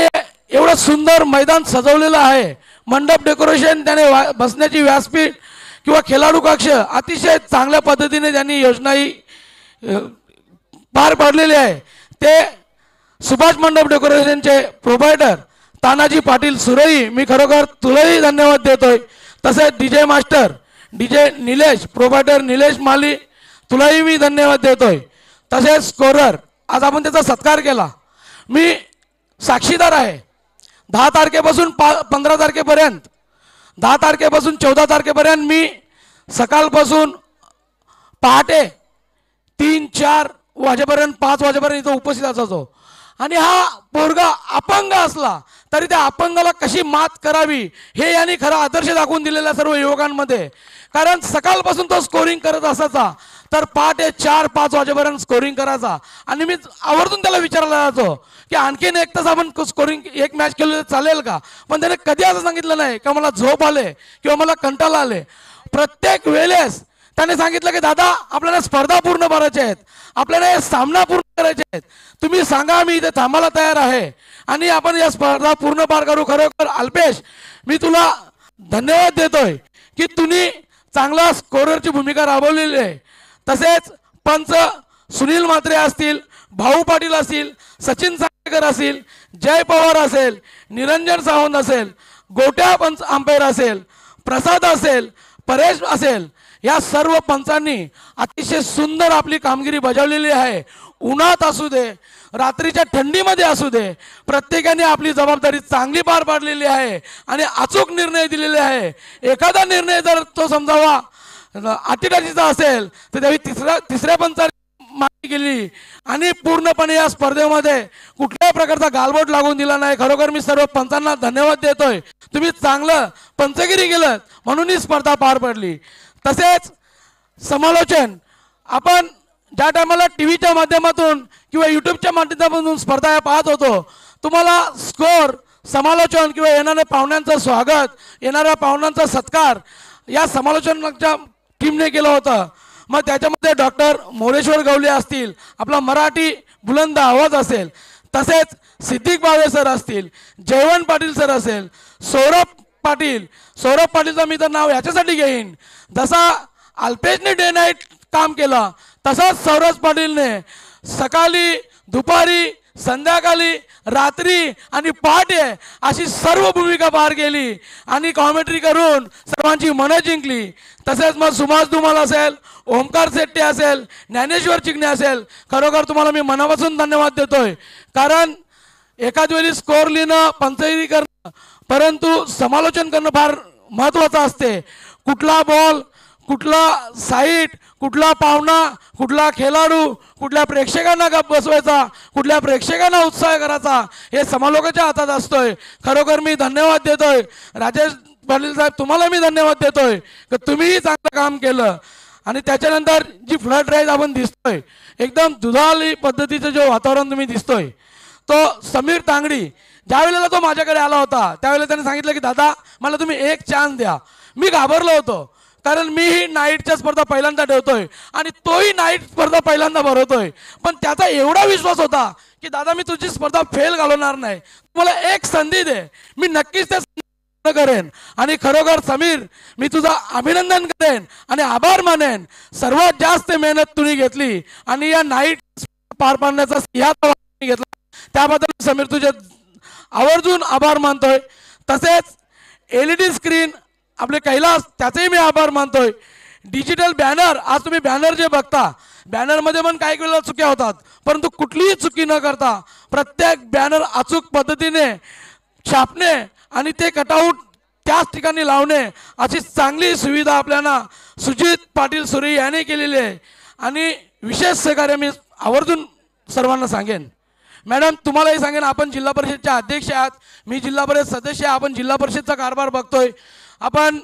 एवढं सुंदर मैदान सजवलेलं आहे, मंडप डेकोरेशन, त्याने बसण्याची व्यासपीठ किंवा खेळाडू कक्ष अतिशय चांगल्या पद्धतीने त्यांनी योजनाही पार पाडलेली आहे. ते सुभाष मंडप डेकोरेशनचे प्रोव्हायडर तानाजी पाटील सुरई, मी खरोखर तुलाही धन्यवाद देतोय. तसेच DJ master DJ Nilesh provider Nilesh Mali, तुलाही मी धन्यवाद देतोय. तसेच स्कोरर, आज आपण त्याचा सत्कार केला, मी साक्षीदार आहे. 10 तारखेपासून 15 तारखेपर्यंत 10 तारखेपासून 14 तारखेपर्यंत मी सकाळपासून पहाटे 3-4 वाजेपर्यंत 5 वाजेपर्यंत इथं उपस्थित असायचो. आणि हा पोरगा अपंग असला तरी त्या अपंगाला कशी मात करावी हे यांनी खरा आदर्श दाखवून दिलेल्या सर्व युवकांमध्ये. कारण सकाळपासून तो स्कोरिंग करत असायचा, तर पहाटे 4-5 वाजेपर्यंत स्कोरिंग करायचा. आणि मी आवर्जून त्याला विचारला जातो की आणखीन एक तास आपण स्कोरिंग एक मॅच केलं चालेल का, पण त्याने कधी असं सांगितलं नाही का मला झोप आले किंवा मला कंटाळा आले. प्रत्येक वेळेस त्याने सांगितलं की दादा आपल्याला स्पर्धा पूर्ण भरायच्या आहेत, आपल्याला हे सामना पूर्ण करायचे आहेत, तुम्ही सांगा मी इथे थांबायला तयार आहे. आणि आपण या स्पर्धा पूर्ण पार करू. खरोखर अल्पेश, मी तुला धन्यवाद देतोय की तुम्ही चांगला स्कोररची भूमिका राबवलेली आहे. तसेच पंच सुनील म्हात्रे असतील, भाऊ पाटील असतील, सचिन सांगेकर असतील, जय पवार असेल, निरंजन सावंत असेल, गोट्या पंच अंपायर असेल, प्रसाद असेल, परेश असेल, या सर्व पंचांनी अतिशय सुंदर आपली कामगिरी बजावलेली आहे. उन्हात असू दे, रात्रीच्या थंडीमध्ये असू दे, प्रत्येकाने आपली जबाबदारी चांगली पार पाडलेली आहे आणि अचूक निर्णय दिलेले आहे. एखादा निर्णय जर तो समजावा अटीतटीचा असेल तर त्यावेळी तिसऱ्या पंचाने मागणी केली आणि पूर्णपणे या स्पर्धेमध्ये कुठल्याही प्रकारचा गालबोट लागून दिला नाही. खरोखर मी सर्व पंचांना धन्यवाद देतोय. तुम्ही चांगलं पंचगिरी केलं म्हणून ही स्पर्धा पार पडली. तसेच समालोचन, आपण ज्या टायमाला टी व्हीच्या माध्यमातून किंवा यूट्यूबच्या माध्यमातून स्पर्धा या पाहत होतो, तुम्हाला स्कोर, समालोचन किंवा येणाऱ्या पाहुण्यांचं स्वागत, येणाऱ्या पाहुण्यांचा सत्कार या समालोचनाच्या टीमने केलं होतं. मग त्याच्यामध्ये डॉक्टर मोरेश्वर गवले असतील, आपला मराठी बुलंद आवाज असेल, तसेच सिद्दीक बावे सर असतील, जयवंत पाटील सर असेल, सौरभ पाटीलचं मी तर नाव याच्यासाठी घेईन, जसा अल्पेशने डे नाईट काम केलं तसंच सौरभ पाटीलने सकाळी, दुपारी, संध्याकाळी, रात्री आणि पहाटे अशी सर्व भूमिका पार केली आणि कॉमेंट्री करून सर्वांची मनं जिंकली. तसेच मग सुभाष धुमाल असेल, ओमकार शेट्टी असेल, ज्ञानेश्वर चिकणे असेल, खरोखर तुम्हाला मी मनापासून धन्यवाद देतोय. कारण एकाच वेळी स्कोर लिहिणं, पंचगिरी करणं, परंतु समालोचन करणं फार महत्त्वाचं असते. कुठला बॉल, कुठला साईट, कुठला पाहुणा, कुठला खेळाडू, कुठल्या प्रेक्षकांना गप बसवायचा, कुठल्या प्रेक्षकांना उत्साह करायचा, हे समालोकाच्या हातात असतोय. खरोखर मी धन्यवाद देतोय. राजेश पाटील साहेब, तुम्हाला मी धन्यवाद देतोय की तुम्हीही चांगलं काम केलं. आणि त्याच्यानंतर जी फ्लड राईज आपण दिसतोय, एकदम दुधाळी पद्धतीचं जो वातावरण तुम्ही दिसतोय, तो समीर तांगडी, ज्या वेळेला तो माझ्याकडे आला होता त्यावेळेला त्याने सांगितलं की दादा मला तुम्ही एक चान्स द्या. मी घाबरलो होतो, कारण मीही नाईटच्या स्पर्धा पहिल्यांदा ठेवतोय आणि तोही नाईट स्पर्धा पहिल्यांदा भरवतोय. पण त्याचा एवढा विश्वास होता की दादा मी तुझी स्पर्धा फेल घालवणार नाही, मला एक संधी दे, मी नक्कीच त्या करेन. आणि खरोखर समीर, मी तुझा अभिनंदन करेन आणि आभार मानेन. सर्वात जास्त मेहनत तुम्ही घेतली आणि या नाईट पार पाडण्याचा सिंहाचा घेतला, त्याबद्दल समीर तुझे आवर्जून आभार मानतोय. तसेच LED स्क्रीन आपले कैलास, त्याचेही मी आभार मानतोय. डिजिटल बॅनर, आज तुम्ही बॅनर जे बघता, बॅनरमध्ये पण काही वेळेला चुक्या होतात, परंतु कुठलीही चुकी न करता प्रत्येक बॅनर अचूक पद्धतीने छापणे आणि ते कटआउट त्याच ठिकाणी लावणे, अशी चांगली सुविधा आपल्याला सुजित पाटील सुरे यांनी केलेली आहे. आणि विशेष सहकार्य मी आवर्जून सर्वांना सांगेन. मॅडम, तुम्हालाही सांगेन, आपण जिल्हा परिषदच्या अध्यक्ष आहात, मी जिल्हा परिषद सदस्य, आपण जिल्हा परिषदचा कारभार बघतोय, आपण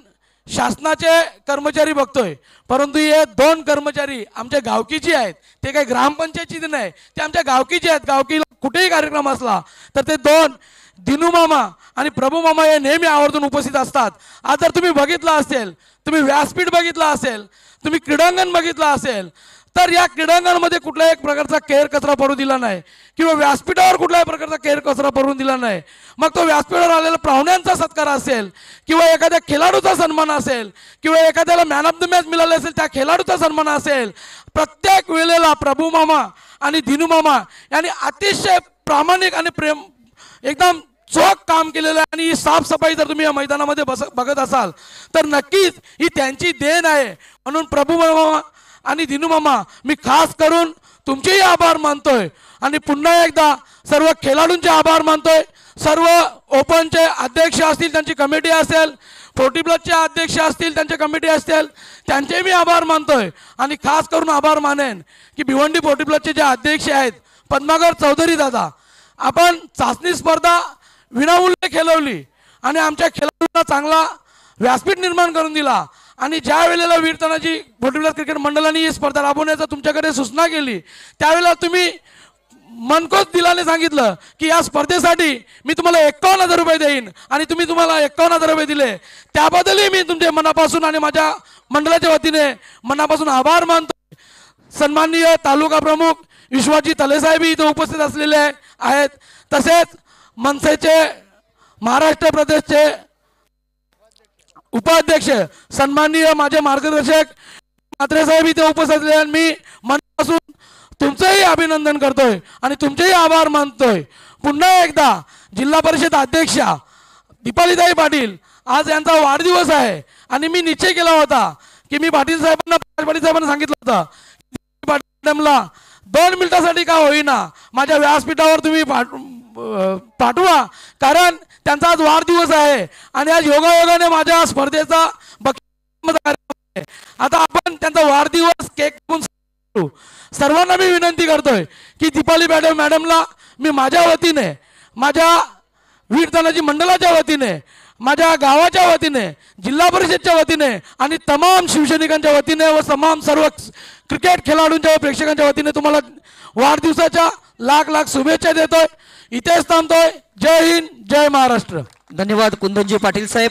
शासनाचे कर्मचारी बघतोय, परंतु हे 2 कर्मचारी आमच्या गावकीची आहेत. ते काही ग्रामपंचायतीचे नाही, ते आमच्या गावकीचे आहेत. गावकीला कुठेही कार्यक्रम असला तर ते 2 दिनू मामा आणि प्रभू मामा हे नेहमी आवर्जून उपस्थित असतात. आज जर तुम्ही बघितलं असेल, तुम्ही व्यासपीठ बघितलं असेल, तुम्ही क्रीडांगण बघितलं असेल, तर या क्रीडांगणामध्ये कुठल्याही एक प्रकारचा केर कचरा पडू दिला नाही किंवा व्यासपीठावर कुठल्याही प्रकारचा केर कचरा पडून दिला नाही. मग तो व्यासपीठावर आलेला पाहुण्यांचा सत्कार असेल किंवा एखाद्या खेळाडूचा सन्मान असेल किंवा एखाद्याला मॅन ऑफ द मॅच मिळाले असेल त्या खेळाडूचा सन्मान असेल, प्रत्येक वेळेला प्रभू मामा आणि दिनू मामा यांनी अतिशय प्रामाणिक आणि प्रेम एकदम चोख काम केलेलं आहे. आणि ही साफसफाई जर तुम्ही या मैदानामध्ये बघत असाल तर नक्कीच ही त्यांची देण आहे. म्हणून प्रभू मामा आणि दिनू मामा, मी खास करून तुमचेही आभार मानतोय आणि पुन्हा एकदा सर्व खेळाडूंचे आभार मानतोय. सर्व ओपनचे अध्यक्ष असतील, त्यांची कमिटी असेल, 40 प्लसचे अध्यक्ष असतील, त्यांच्या कमिटी असतील, त्यांचे मी आभार मानतोय. आणि खास करून आभार मानेन की भिवंडी 40 प्लसचे जे अध्यक्ष आहेत, पद्माकर चौधरी दादा, आपण चाचणी स्पर्धा विनामूल्य खेळवली आणि आमच्या खेळाडूंना चांगला व्यासपीठ निर्माण करून दिला. आणि ज्या वेळेला वीर तानाजी 40 प्लस क्रिकेट मंडळाने ही स्पर्धा राबवण्याचा तुमच्याकडे सूचना केली, त्यावेळेला तुम्ही मनकोच दिलाने सांगितलं की या स्पर्धेसाठी मी तुम्हाला 51,000 रुपये देईन आणि तुम्हाला 51,000 रुपये दिले. त्याबद्दलही मी तुमचे मनापासून आणि माझ्या मंडळाच्या वतीने मनापासून आभार मानतो. सन्माननीय तालुका प्रमुख विश्वाजी तलेसाहेब इथे उपस्थित असलेले आहेत. तसेच मनसेचे महाराष्ट्र प्रदेशचे उपाध्यक्ष सन्माननीय माझे मार्गदर्शक म्हात्रे साहेब इथे उपस्थित असलेले आहेत. मी मनापासून तुमचंही अभिनंदन करतोय आणि तुमचेही आभार मानतोय. पुन्हा एकदा जिल्हा परिषद अध्यक्षा दीपालीताई पाटील आज यांचा वाढदिवस आहे आणि मी निश्चय केला होता की मी पाटील साहेबांना सांगितलं होतं मॅडमला 2 मिनिटासाठी का होईना माझ्या व्यासपीठावर तुम्ही पाठवा, कारण त्यांचा आज वाढदिवस आहे आणि आज योगायोगाने माझ्या स्पर्धेचा आता आपण त्यांचा वाढदिवस केक करून सर्वांना मी विनंती करतोय की दीपाली मॅडमला मी माझ्या वतीने, माझ्या वीर तानाजी मंडळाच्या वतीने, माझ्या गावाच्या वतीने, जिल्हा परिषदच्या वतीने आणि तमाम शिवसैनिकांच्या वतीने व तमाम सर्व क्रिकेट खेळाडूंच्या व प्रेक्षकांच्या वतीने तुम्हाला वाढदिवसाच्या लाख लाख शुभेच्छा देतोय. इथेच थांबतोय. जय हिंद, जय महाराष्ट्र. धन्यवाद कुंदनजी पाटील साहेब.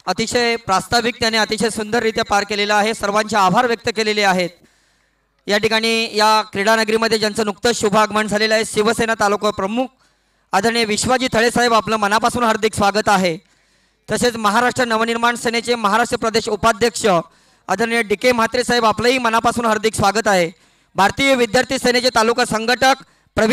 अतिशय प्रास्ताविक त्याने अतिशय सुंदररित्या पार केलेला आहे. सर्वांचे आभार व्यक्त केलेले आहेत. या ठिकाणी या क्रीडा नगरीमध्ये ज्यांचं नुकतंच शुभागमन झालेलं आहे, शिवसेना तालुका प्रमुख आदरणीय विश्वाजी थळे साहेब, आपलं मनापासून हार्दिक स्वागत आहे. तसेच महाराष्ट्र नवनिर्माण सेनेचे महाराष्ट्र प्रदेश उपाध्यक्ष आदरणीय DK म्हात्रे साहेब, आपलंही मनापासून हार्दिक स्वागत आहे. भारतीय विद्यार्थी सेनेचे तालुका संघटक